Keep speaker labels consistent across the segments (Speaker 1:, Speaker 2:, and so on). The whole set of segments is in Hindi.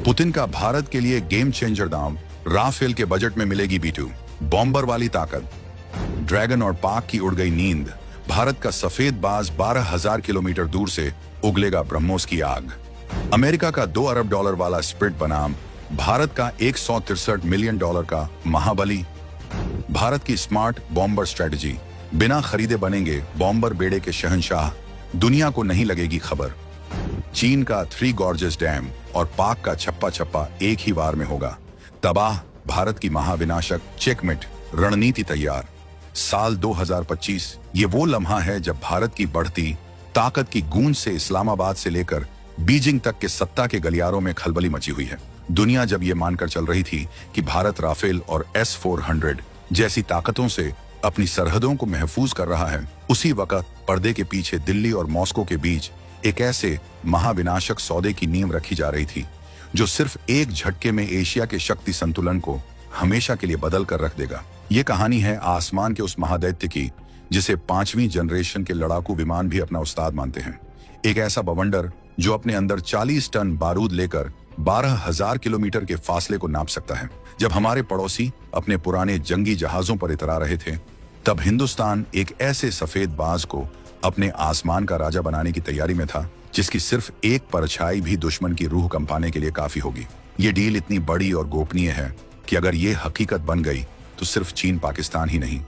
Speaker 1: पुतिन का भारत के लिए गेम चेंजर दाम, राफेल के बजट में मिलेगी B2 बॉम्बर वाली ताकत। ड्रैगन और पाक की उड़ गई नींद, भारत का सफेद बाज 12,000 किलोमीटर दूर से उगलेगा ब्रह्मोस की आग। अमेरिका का $2 अरब वाला स्प्रिट बनाम भारत का $163 मिलियन का महाबली। भारत की स्मार्ट बॉम्बर स्ट्रेटजी, बिना खरीदे बनेंगे बॉम्बर बेड़े के शहंशाह, दुनिया को नहीं लगेगी खबर। चीन का 3 गॉर्जेस डैम और पाक का छप्पा छप्पा एक ही वार में होगा तबाह। भारत की महाविनाशक चेकमेट रणनीति तैयार। साल 2025 ये वो लम्हा है जब भारत की बढ़ती ताकत की गूंज से इस्लामाबाद से लेकर बीजिंग तक के सत्ता के गलियारों में खलबली मची हुई है। दुनिया जब ये मानकर चल रही थी कि भारत राफेल और S-400 जैसी ताकतों से अपनी सरहदों को महफूज कर रहा है, उसी वक्त पर्दे के पीछे दिल्ली और मॉस्को के बीच एक ऐसे महाविनाशक सौदे की नींव रखी जा रही थी जो सिर्फ एक झटके में एशिया के शक्ति संतुलन को हमेशा के लिए बदल कर रख देगा। ये कहानी है आसमान के उस महादैत्य की जिसे 5वीं जनरेशन के लड़ाकू विमान भी अपना उस्ताद मानते हैं। एक ऐसा बवंडर जो अपने अंदर 40 टन बारूद लेकर 12,000 किलोमीटर के फासले को नाप सकता है। जब हमारे पड़ोसी अपने पुराने जंगी जहाजों पर इतरा रहे थे, तब हिंदुस्तान एक ऐसे सफेद बाज को अपने आसमान का राजा बनाने की तैयारी में था जिसकी सिर्फ एक परछाई भी दुश्मन की रूह कंपाने के लिए काफी होगी। ये डील इतनी बड़ी और गोपनीय है कि अगर ये हकीकत बन गई तो सिर्फ चीन पाकिस्तान ही नहीं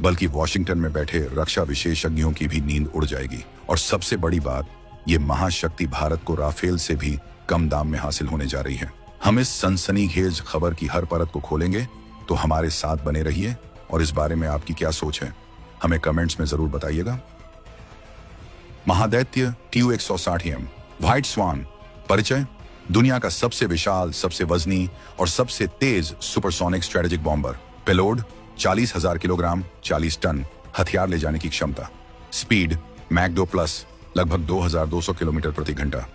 Speaker 1: बल्कि वॉशिंगटन में बैठे रक्षा विशेषज्ञों की भी नींद उड़ जाएगी। और सबसे बड़ी बात, ये महाशक्ति भारत को राफेल से भी कम दाम में हासिल होने जा रही है। हम इस सनसनीखेज खबर की हर परत को खोलेंगे, तो हमारे साथ बने रहिए। और इस बारे में आपकी क्या सोच है, हमें कमेंट्स में जरूर बताइएगा। महादैत्य TU-160M व्हाइट स्वान परिचय, दुनिया का सबसे विशाल, सबसे वजनी और सबसे तेज supersonic strategic bomber. Payload 40,000 kilogram 40 ton, हथियार ले जाने की क्षमता। स्पीड मैक 2 प्लस लगभग 2,200 किलोमीटर प्रति घंटा।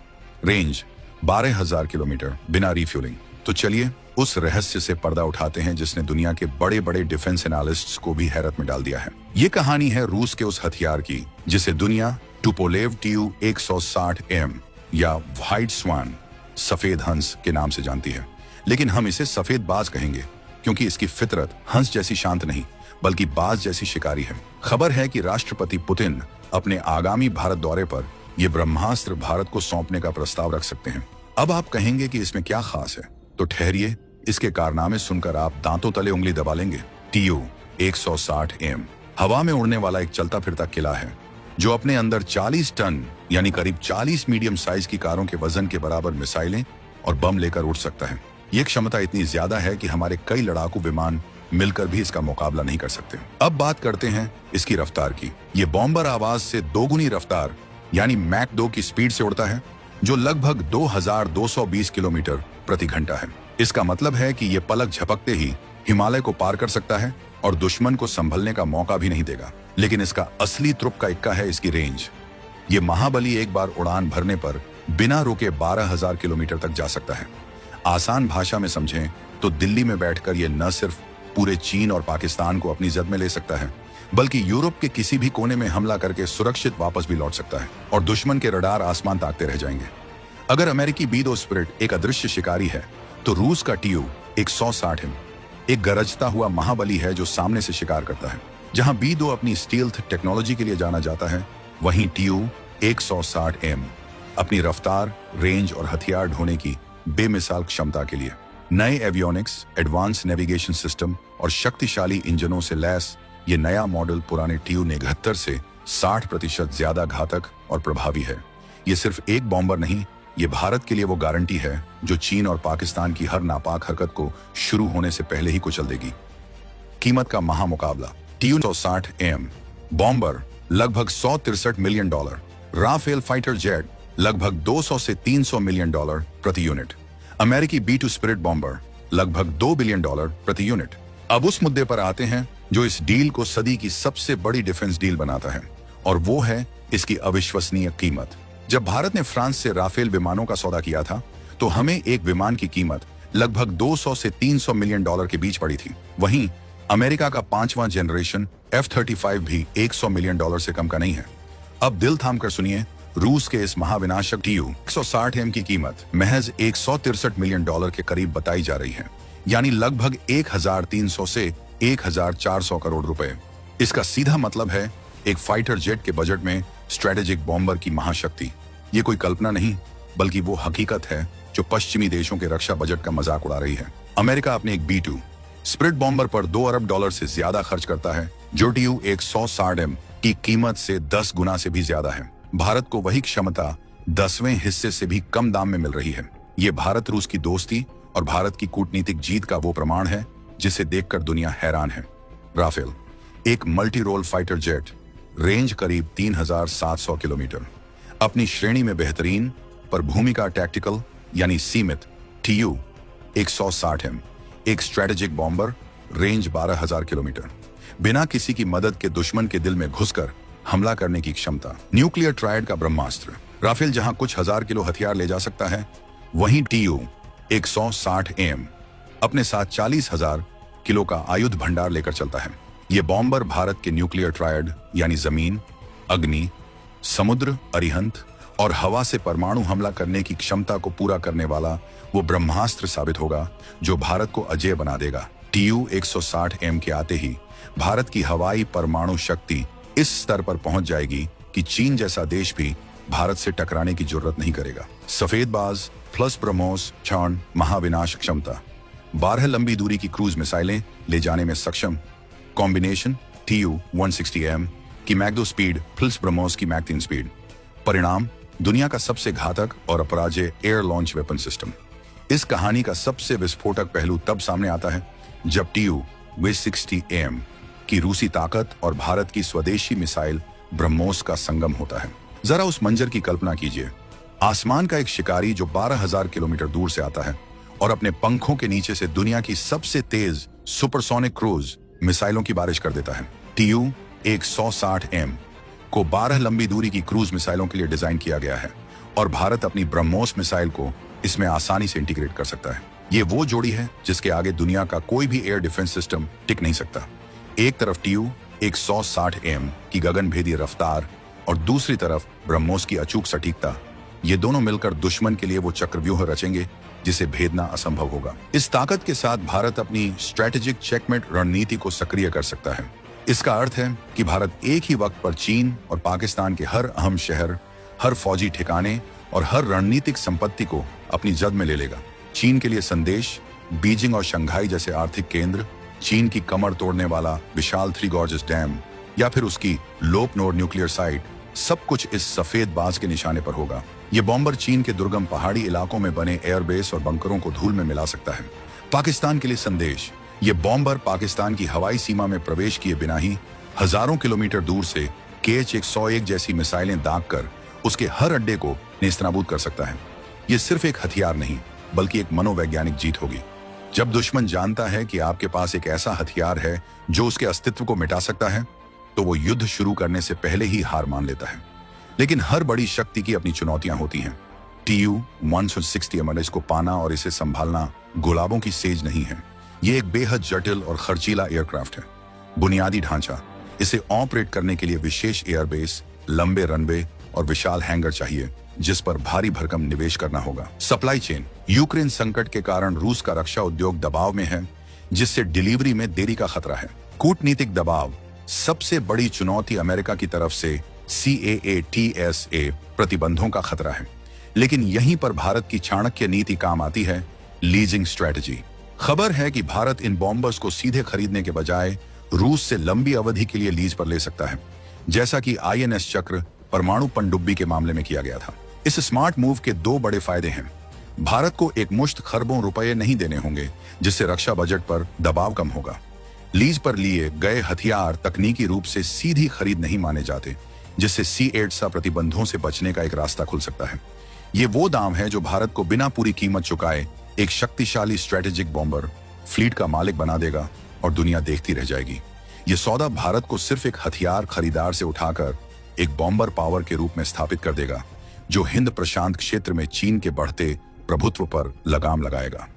Speaker 1: रेंज 12,000 किलोमीटर बिना रिफ्यूलिंग। तो चलिए उस रहस्य से पर्दा उठाते हैं जिसने दुनिया के बड़े बड़े डिफेंस एनालिस्ट्स को भी हैरत में डाल दिया है। ये कहानी है रूस के उस हथियार की जिसे दुनिया टुपोलेव TU-160M या व्हाइट स्वान सफेद हंस के नाम से जानती है। लेकिन हम इसे सफेद बाज कहेंगे क्योंकि इसकी फितरत हंस जैसी शांत नहीं बल्कि बाज जैसी शिकारी है। खबर है कि राष्ट्रपति पुतिन अपने आगामी भारत दौरे पर यह ब्रह्मास्त्र भारत को सौंपने का प्रस्ताव रख सकते हैं। अब आप कहेंगे कि इसमें क्या खास है, तो ठहरिए, इसके कारनामे सुनकर आप दांतों तले उंगली दबा लेंगे। TU-160M हवा में उड़ने वाला एक चलता फिरता किला है जो अपने अंदर 40 टन यानी करीब 40 मीडियम साइज की कारों के वजन के बराबर मिसाइलें और बम लेकर उड़ सकता है। ये क्षमता इतनी ज्यादा है कि हमारे कई लड़ाकू विमान मिलकर भी इसका मुकाबला नहीं कर सकते। अब बात करते हैं इसकी रफ्तार की। ये बॉम्बर आवाज से दोगुनी रफ्तार यानी मैक 2 की स्पीड से उड़ता है जो लगभग 2,220 किलोमीटर प्रति घंटा है। इसका मतलब है कि ये पलक झपकते ही हिमालय को पार कर सकता है और दुश्मन को संभलने का मौका भी नहीं देगा। लेकिन इसका असली तुरुप का इक्का है इसकी रेंज। ये महाबली एक बार उड़ान भरने पर बिना रुके 12,000 किलोमीटर तक जा सकता है। आसान भाषा में समझें तो दिल्ली में बैठकर ये न सिर्फ पूरे चीन और पाकिस्तान को अपनी जद में ले सकता है बल्कि यूरोप के किसी भी कोने में हमला करके सुरक्षित वापस भी लौट सकता है और दुश्मन के रडार आसमान ताकते रह जाएंगे। अगर अमेरिकी B2 स्पिरिट एक अदृश्य शिकारी है तो रूस का TU-160M एक गरजता हुआ महाबली है जो सामने से शिकार करता है। जहां B2 अपनी स्टील्थ टेक्नोलॉजी के लिए जाना जाता है, वहीं TU-160M अपनी रफ्तार, रेंज और हथियार ढोने की बेमिसाल क्षमता के लिए। नए एवियोनिक्स, एडवांस नेविगेशन सिस्टम और शक्तिशाली इंजनों से लैस ये नया मॉडल पुराने TU-169 से 60% ज्यादा घातक और प्रभावी है। ये सिर्फ एक बॉम्बर नहीं, ये भारत के लिए वो गारंटी है जो चीन और पाकिस्तान की हर नापाक हरकत को शुरू होने से पहले ही कुचल देगी। कीमत का महामुकाबला। TU-160M बॉम्बर लगभग $163 मिलियन, राफेल फाइटर जेट लगभग $200 से $300 मिलियन प्रति यूनिट, अमेरिकी B2 स्पिरिट बॉम्बर लगभग $2 बिलियन प्रति यूनिट। अब उस मुद्दे पर आते हैं जो इस डील को सदी की सबसे बड़ी डिफेंस डील बनाता है, और वो है इसकी अविश्वसनीय कीमत। जब भारत ने फ्रांस से राफेल विमानों का सौदा किया था तो हमें एक विमान की कीमत लगभग 200 से 300 मिलियन डॉलर के बीच पड़ी थी। वहीं अमेरिका का 5वां जनरेशन F-35 भी 100 मिलियन डॉलर से कम का नहीं है। अब दिल थाम कर सुनिए, रूस के इस महाविनाशक TU 160M की कीमत महज $163 मिलियन के करीब बताई जा रही है, यानी लगभग 1300 से 1400 करोड़ रुपए। इसका सीधा मतलब है एक फाइटर जेट के बजट में स्ट्रेटेजिक बॉम्बर की महाशक्ति। ये कोई कल्पना नहीं, बल्कि वो हकीकत है जो पश्चिमी देशों के रक्षा बजट का मजाक उड़ा रही है। अमेरिका अपने एक B-2 स्पिरिट बॉम्बर पर $2 अरब से ज्यादा खर्च करता है, जो TU 160M की कीमत से 10 गुना से भी ज्यादा है। भारत को वही क्षमता 10वें हिस्से से भी कम दाम में मिल रही है। ये भारत रूस की दोस्ती और भारत की कूटनीतिक जीत का वो प्रमाण है जिसे देखकर दुनिया हैरान है। राफेल एक multi role fighter jet, range करीब 3700 किलोमीटर, अपनी श्रेणी में बेहतरीन पर भूमिका टैक्टिकल यानी सीमित TU 160M, एक स्ट्रेटेजिक बॉम्बर, रेंज 12000 किलोमीटर, बिना किसी की मदद के दुश्मन के दिल में घुसकर हमला करने की क्षमता, न्यूक्लियर ट्रायड का ब्रह्मास्त्र। राफेल जहां कुछ हजार किलो हथियार ले जा सकता है, वहीं TU 160M अपने साथ 40,000 किलो का आयुध भंडार लेकर चलता है। ये बॉम्बर भारत के न्यूक्लियर ट्रायड यानी जमीन, अग्नि, समुद्र, अरिहंत और हवा से परमाणु हमला करने की क्षमता को पूरा करने वाला वो ब्रह्मास्त्र साबित होगा जो भारत को अजेय बना देगा। TU 160M के आते ही भारत की हवाई परमाणु शक्ति इस स्तर पर पहुंच जाएगी कि चीन जैसा देश भी भारत से टकराने की जरूरत नहीं करेगा। सफेदबाज प्लस ब्रह्मोस क्षण महाविनाश क्षमता, 12 लंबी दूरी की क्रूज मिसाइलें ले जाने में सक्षम, कॉम्बिनेशन TU 160M की मैक 2 स्पीड प्लस ब्रह्मोस की मैक 3 स्पीड, परिणाम दुनिया का सबसे घातक और अपराजेय एयर लॉन्च वेपन सिस्टम। इस कहानी का सबसे विस्फोटक पहलू तब सामने आता है जब TU 160M की रूसी ताकत और भारत की स्वदेशी मिसाइल ब्रह्मोस का संगम होता है। जरा उस मंजर की कल्पना कीजिए, आसमान का एक शिकारी जो 12,000 किलोमीटर दूर से आता है और अपने पंखों के नीचे से दुनिया की सबसे तेज सुपरसोनिक क्रूज मिसाइलों की बारिश कर देता है। TU 160M को 12 लंबी दूरी की क्रूज मिसाइलों के लिए डिजाइन किया गया है और भारत अपनी ब्रह्मोस मिसाइल को इसमें आसानी से इंटीग्रेट कर सकता है। ये वो जोड़ी है जिसके आगे दुनिया का कोई भी एयर डिफेंस सिस्टम टिक नहीं सकता। एक तरफ TU 160M की गगनभेदी रफ्तार और दूसरी तरफ ब्रह्मोस की अचूक सटीकता, ये दोनों मिलकर दुश्मन के लिए वो चक्रव्यूह रचेंगे जिसे भेदना असंभव होगा। इस ताकत के साथ भारत अपनी स्ट्रेटेजिक चेकमेट रणनीति को सक्रिय कर सकता है। इसका अर्थ है कि भारत एक ही वक्त पर चीन और पाकिस्तान के हर अहम शहर, हर फौजी ठिकाने और हर रणनीतिक संपत्ति को अपनी जद में ले लेगा। चीन के लिए संदेश, बीजिंग और शंघाई जैसे आर्थिक केंद्र, चीन की कमर तोड़ने वाला विशाल 3 गॉर्जेस डैम या फिर उसकी लोपनोर न्यूक्लियर साइट, सब कुछ इस सफेद बाज के निशाने पर होगा। ये बॉम्बर चीन के दुर्गम पहाड़ी इलाकों में बने एयरबेस और बंकरों को धूल में मिला सकता है। पाकिस्तान के लिए संदेश, ये बॉम्बर पाकिस्तान की हवाई सीमा में प्रवेश किए बिना ही हजारों किलोमीटर दूर से KH-101 जैसी मिसाइलें दागकर उसके हर अड्डे को नेस्तनाबूद कर सकता है। ये सिर्फ एक हथियार नहीं, बल्कि एक मनोवैज्ञानिक जीत होगी। जब दुश्मन जानता है कि आपके पास एक ऐसा हथियार है जो उसके अस्तित्व को मिटा सकता है, तो वो युद्ध शुरू करने से पहले ही हार मान लेता है। लेकिन हर बड़ी शक्ति की अपनी चुनौतियां होती हैं। TU 160M को पाना और इसे संभालना गुलाबों की सेज नहीं है। ये एक बेहद जटिल और खर्चीला एयरक्राफ्ट है। बुनियादी ढांचा, इसे ऑपरेट करने के लिए विशेष एयरबेस, लंबे रनवे और विशाल हैंगर चाहिए जिस पर भारी भरकम निवेश करना होगा। सप्लाई चेन, यूक्रेन संकट के कारण रूस का रक्षा उद्योग दबाव में है, जिससे डिलीवरी में देरी का खतरा है। कूटनीतिक दबाव, सबसे बड़ी चुनौती अमेरिका की तरफ से CAATSA प्रतिबंधों का खतरा है। लेकिन यहीं पर भारत की चाणक्य नीति काम आती है, लीजिंग स्ट्रेटजी। खबर है कि भारत इन बॉम्बर्स को सीधे खरीदने के बजाय रूस से लंबी अवधि के लिए लीज पर ले सकता है, जैसा कि INS चक्र परमाणु पनडुब्बी के मामले में किया गया था। इस स्मार्ट मूव के 2 बड़े फायदे हैं। भारत को एक मुश्त खरबों रुपए नहीं देने होंगे, जिससे रक्षा बजट पर दबाव कम होगा। लीज पर लिए गए हथियार तकनीकी रूप से सीधी खरीद नहीं माने जाते, जिससे C-8 प्रतिबंधों से बचने का एक रास्ता खुल सकता है। ये वो दाम है जो भारत को बिना पूरी कीमत चुकाए एक शक्तिशाली स्ट्रेटेजिक बॉम्बर फ्लीट का मालिक बना देगा और दुनिया देखती रह जाएगी। ये सौदा भारत को सिर्फ एक हथियार खरीदार से उठाकर एक बॉम्बर पावर के रूप में स्थापित कर देगा, जो हिंद प्रशांत क्षेत्र में चीन के बढ़ते प्रभुत्व पर लगाम लगाएगा।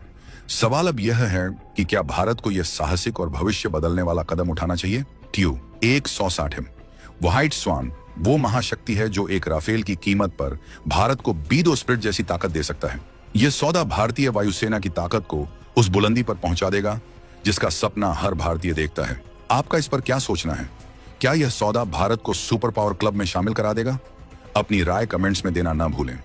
Speaker 1: सवाल अब यह है कि क्या भारत को यह साहसिक और भविष्य बदलने वाला कदम उठाना चाहिए? TU 160M व्हाइट स्वान वो महाशक्ति है जो एक राफेल की कीमत पर भारत को बीडो-स्प्रिट जैसी ताकत दे सकता है। यह सौदा भारतीय वायुसेना की ताकत को उस बुलंदी पर पहुंचा देगा जिसका सपना हर भारतीय देखता है। आपका इस पर क्या सोचना है? क्या यह सौदा भारत को सुपर पावर क्लब में शामिल करा देगा? अपनी राय कमेंट्स में देना ना भूलें।